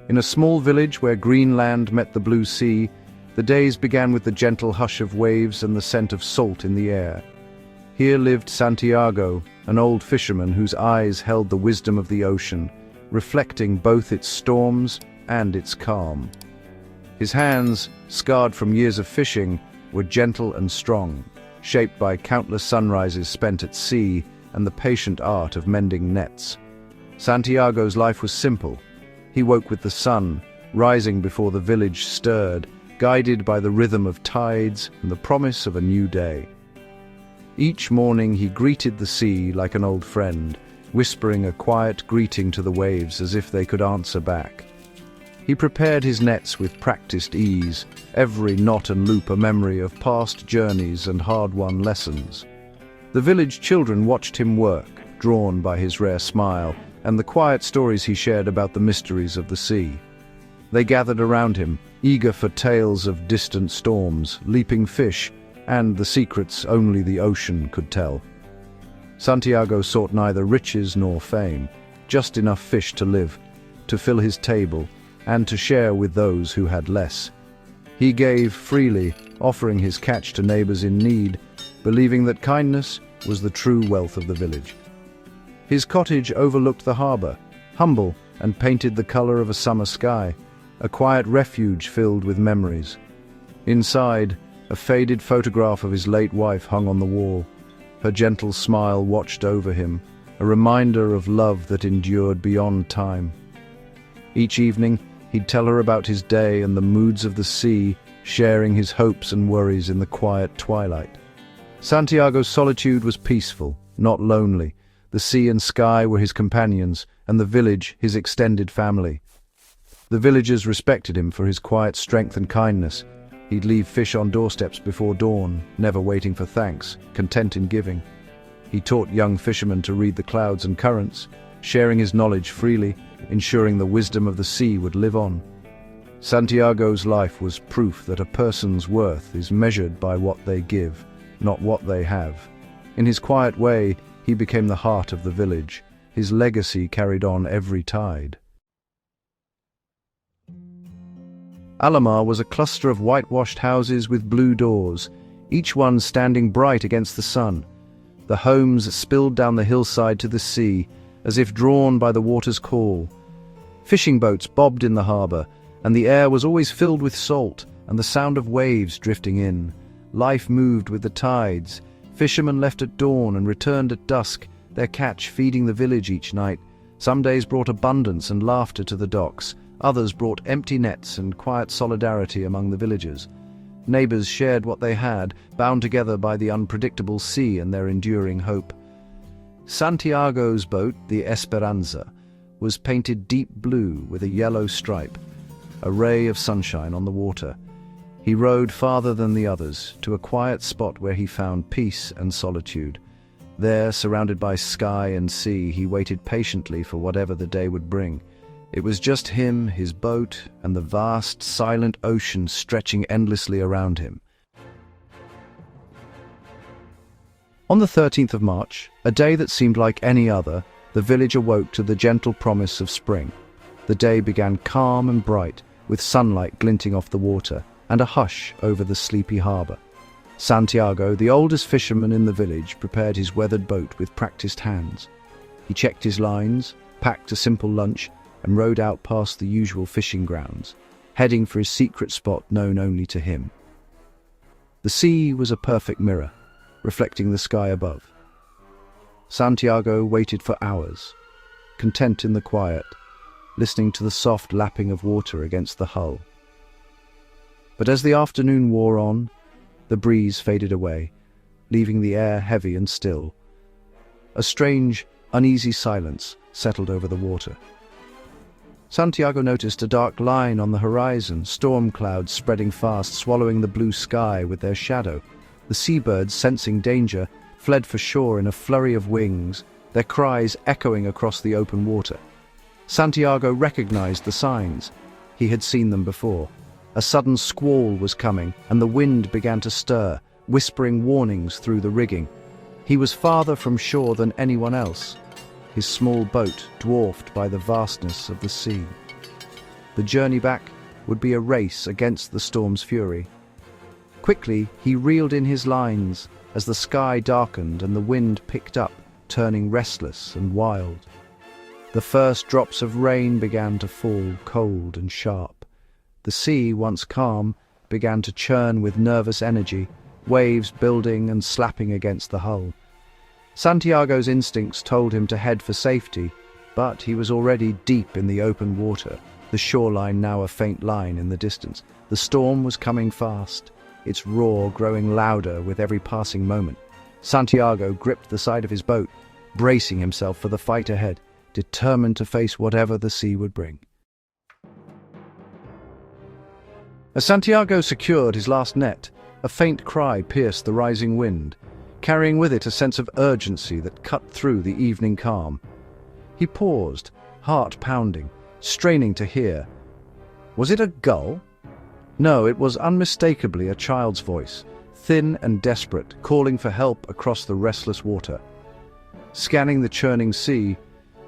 In a small village where green land met the blue sea, the days began with the gentle hush of waves and the scent of salt in the air. Here lived Santiago, an old fisherman whose eyes held the wisdom of the ocean, reflecting both its storms and its calm. His hands, scarred from years of fishing, were gentle and strong, shaped by countless sunrises spent at sea and the patient art of mending nets. Santiago's life was simple. He woke with the sun, rising before the village stirred, guided by the rhythm of tides and the promise of a new day. Each morning he greeted the sea like an old friend, whispering a quiet greeting to the waves as if they could answer back. He prepared his nets with practiced ease, every knot and loop a memory of past journeys and hard-won lessons. The village children watched him work, drawn by his rare smile and the quiet stories he shared about the mysteries of the sea. They gathered around him, eager for tales of distant storms, leaping fish, and the secrets only the ocean could tell. Santiago sought neither riches nor fame, just enough fish to live, to fill his table, and to share with those who had less. He gave freely, offering his catch to neighbors in need, believing that kindness was the true wealth of the village. His cottage overlooked the harbor, humble and painted the color of a summer sky, a quiet refuge filled with memories. Inside, a faded photograph of his late wife hung on the wall. Her gentle smile watched over him, a reminder of love that endured beyond time. Each evening, he'd tell her about his day and the moods of the sea, sharing his hopes and worries in the quiet twilight. Santiago's solitude was peaceful, not lonely. The sea and sky were his companions, and the village his extended family. The villagers respected him for his quiet strength and kindness. He'd leave fish on doorsteps before dawn, never waiting for thanks, content in giving. He taught young fishermen to read the clouds and currents, sharing his knowledge freely, ensuring the wisdom of the sea would live on. Santiago's life was proof that a person's worth is measured by what they give, not what they have. In his quiet way, he became the heart of the village. His legacy carried on every tide. Alamar was a cluster of whitewashed houses with blue doors, each one standing bright against the sun. The homes spilled down the hillside to the sea, as if drawn by the water's call. Fishing boats bobbed in the harbor, and the air was always filled with salt and the sound of waves drifting in. Life moved with the tides. Fishermen left at dawn and returned at dusk, their catch feeding the village each night. Some days brought abundance and laughter to the docks, others brought empty nets and quiet solidarity among the villagers. Neighbors shared what they had, bound together by the unpredictable sea and their enduring hope. Santiago's boat, the Esperanza, was painted deep blue with a yellow stripe, a ray of sunshine on the water. He rowed farther than the others, to a quiet spot where he found peace and solitude. There, surrounded by sky and sea, he waited patiently for whatever the day would bring. It was just him, his boat, and the vast, silent ocean stretching endlessly around him. On the 13th of March, a day that seemed like any other, the village awoke to the gentle promise of spring. The day began calm and bright, with sunlight glinting off the water, and a hush over the sleepy harbor. Santiago, the oldest fisherman in the village, prepared his weathered boat with practiced hands. He checked his lines, packed a simple lunch, and rowed out past the usual fishing grounds, heading for his secret spot known only to him. The sea was a perfect mirror, reflecting the sky above. Santiago waited for hours, content in the quiet, listening to the soft lapping of water against the hull. But as the afternoon wore on, the breeze faded away, leaving the air heavy and still. A strange, uneasy silence settled over the water. Santiago noticed a dark line on the horizon, storm clouds spreading fast, swallowing the blue sky with their shadow. The seabirds, sensing danger, fled for shore in a flurry of wings, their cries echoing across the open water. Santiago recognized the signs. He had seen them before. A sudden squall was coming, and the wind began to stir, whispering warnings through the rigging. He was farther from shore than anyone else, his small boat dwarfed by the vastness of the sea. The journey back would be a race against the storm's fury. Quickly, he reeled in his lines as the sky darkened and the wind picked up, turning restless and wild. The first drops of rain began to fall, cold and sharp. The sea, once calm, began to churn with nervous energy, waves building and slapping against the hull. Santiago's instincts told him to head for safety, but he was already deep in the open water, the shoreline now a faint line in the distance. The storm was coming fast, its roar growing louder with every passing moment. Santiago gripped the side of his boat, bracing himself for the fight ahead, determined to face whatever the sea would bring. As Santiago secured his last net, a faint cry pierced the rising wind, carrying with it a sense of urgency that cut through the evening calm. He paused, heart pounding, straining to hear. Was it a gull? No, it was unmistakably a child's voice, thin and desperate, calling for help across the restless water. Scanning the churning sea,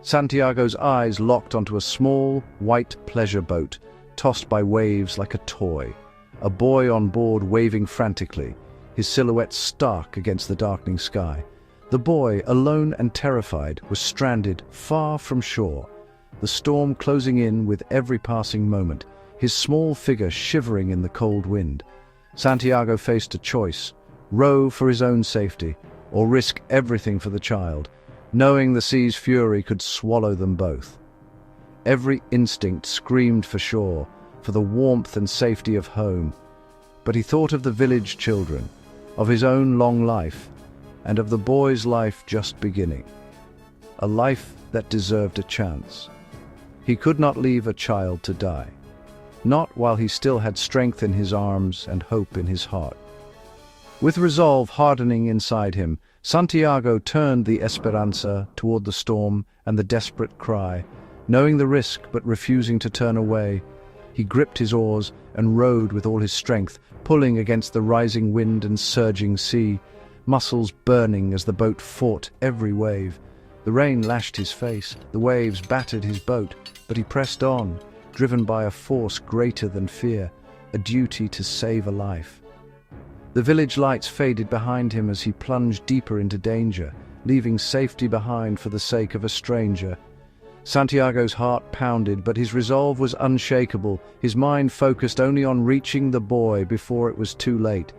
Santiago's eyes locked onto a small, white pleasure boat, tossed by waves like a toy. A boy on board waving frantically, his silhouette stark against the darkening sky. The boy, alone and terrified, was stranded far from shore, the storm closing in with every passing moment, his small figure shivering in the cold wind. Santiago faced a choice: row for his own safety, or risk everything for the child, knowing the sea's fury could swallow them both. Every instinct screamed for shore, for the warmth and safety of home. But he thought of the village children, of his own long life, and of the boy's life just beginning. A life that deserved a chance. He could not leave a child to die. Not while he still had strength in his arms and hope in his heart. With resolve hardening inside him, Santiago turned the Esperanza toward the storm and the desperate cry. Knowing the risk but refusing to turn away, he gripped his oars and rowed with all his strength, pulling against the rising wind and surging sea, muscles burning as the boat fought every wave. The rain lashed his face, the waves battered his boat, but he pressed on, driven by a force greater than fear, a duty to save a life. The village lights faded behind him as he plunged deeper into danger, leaving safety behind for the sake of a stranger. Santiago's heart pounded, but his resolve was unshakable, his mind focused only on reaching the boy before it was too late.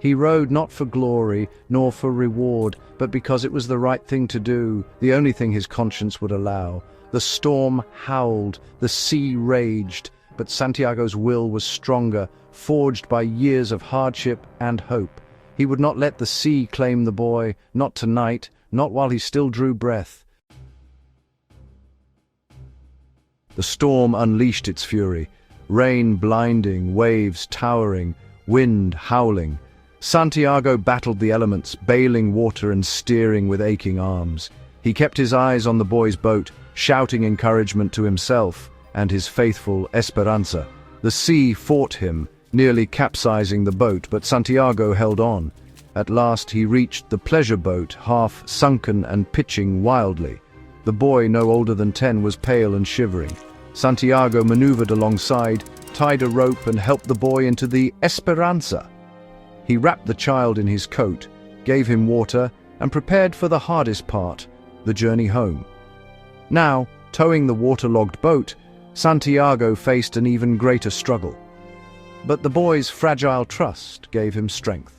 He rowed not for glory, nor for reward, but because it was the right thing to do, the only thing his conscience would allow. The storm howled, the sea raged, but Santiago's will was stronger, forged by years of hardship and hope. He would not let the sea claim the boy, not tonight, not while he still drew breath. The storm unleashed its fury, rain blinding, waves towering, wind howling. Santiago battled the elements, bailing water and steering with aching arms. He kept his eyes on the boy's boat, shouting encouragement to himself and his faithful Esperanza. The sea fought him, nearly capsizing the boat, but Santiago held on. At last he reached the pleasure boat, half sunken and pitching wildly. The boy, no older than 10, was pale and shivering. Santiago maneuvered alongside, tied a rope and helped the boy into the Esperanza. He wrapped the child in his coat, gave him water, and prepared for the hardest part, the journey home. Now, towing the waterlogged boat, Santiago faced an even greater struggle. But the boy's fragile trust gave him strength.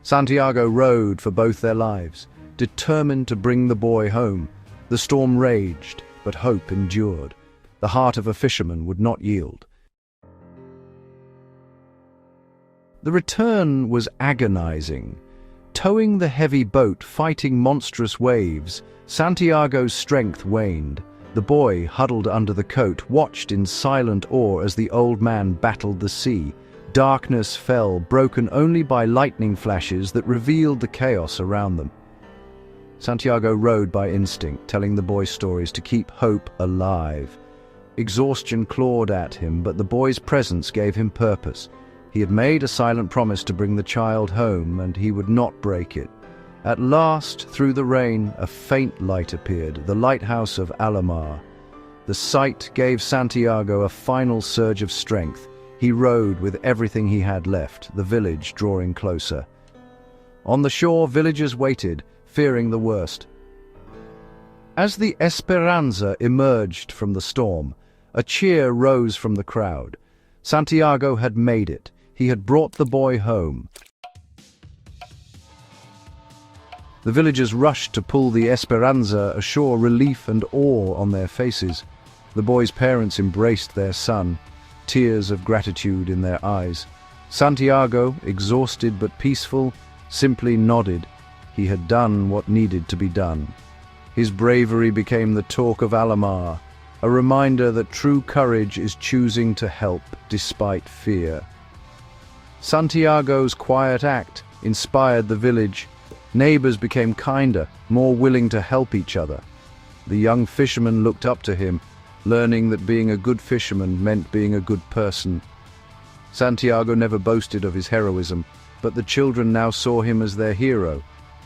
Santiago rowed for both their lives, determined to bring the boy home. The storm raged, but hope endured. The heart of a fisherman would not yield. The return was agonizing. Towing the heavy boat, fighting monstrous waves, Santiago's strength waned. The boy, huddled under the coat, watched in silent awe as the old man battled the sea. Darkness fell, broken only by lightning flashes that revealed the chaos around them. Santiago rowed by instinct, telling the boy stories to keep hope alive. Exhaustion clawed at him, but the boy's presence gave him purpose. He had made a silent promise to bring the child home, and he would not break it. At last, through the rain, a faint light appeared, the lighthouse of Alamar. The The sight gave Santiago a final surge of strength. He rowed with everything he had left, the village drawing closer. On the shore, villagers waited, fearing the worst. As the Esperanza emerged from the storm, a cheer rose from the crowd. Santiago had made it. He had brought the boy home. The villagers rushed to pull the Esperanza ashore, relief and awe on their faces. The boy's parents embraced their son, tears of gratitude in their eyes. Santiago, exhausted but peaceful, simply nodded. He had done what needed to be done. His bravery became the talk of Alamar, a reminder that true courage is choosing to help despite fear. Santiago's quiet act inspired the village. Neighbors became kinder, more willing to help each other. The young fisherman looked up to him, learning that being a good fisherman meant being a good person. Santiago never boasted of his heroism, but the children now saw him as their hero,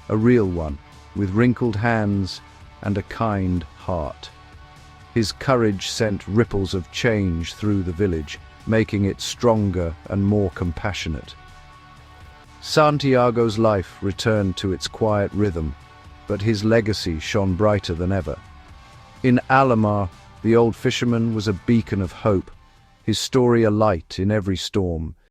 a real one, with wrinkled hands and a kind heart. His courage sent ripples of change through the village, making it stronger and more compassionate. Santiago's life returned to its quiet rhythm, but his legacy shone brighter than ever. In Alamar, the old fisherman was a beacon of hope, his story a light in every storm.